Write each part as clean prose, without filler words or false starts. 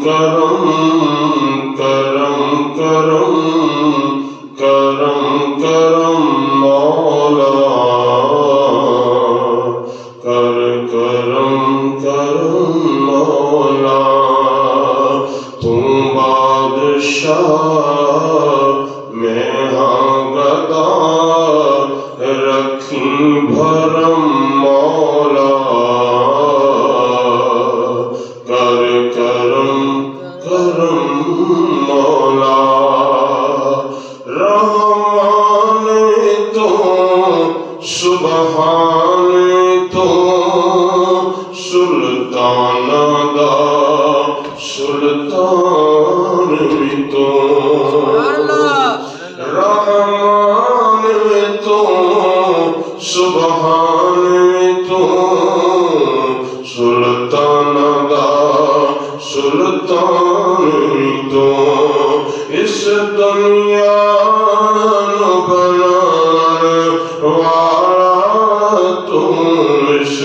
کرم کرم کرم کرم کرم مولا کر کرم کرم مولا تو بادشاہ میں ہاں گدا رکھیں بھرم مولا کر کرم کرم مولا رحمان تو سبحان تو سلطان دا سلطان تو رحمان تو سبحان تو سلطان دا سلطان تو اس دنیا نو بنان والا تم اس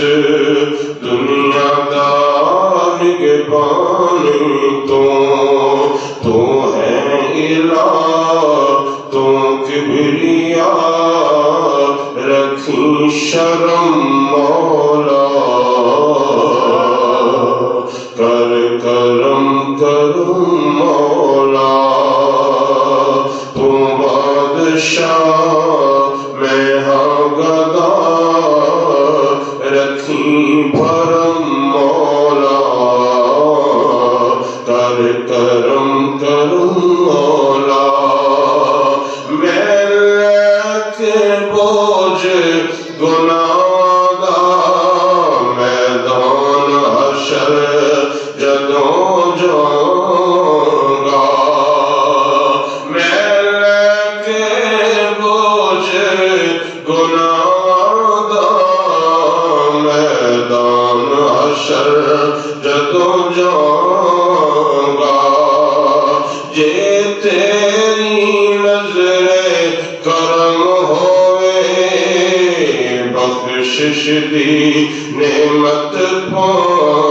دنیا دا نگہبان تو ہے الہ تو کبریا رکھیں شرم مولا کر کرم کرم مولا تو بادشاہ میں ہاں گدا رکھیں بھرم مولا کر کرم کرم مولا میں لے کے بوجھ گناہ دا میدان حشر جدوں جاؤں گا میں لے کے بوجھ گناہ دا میدان حشر جدوں جاؤں گا جے تیری نظر کرم ہوئے بخشش دی نعمت پاؤں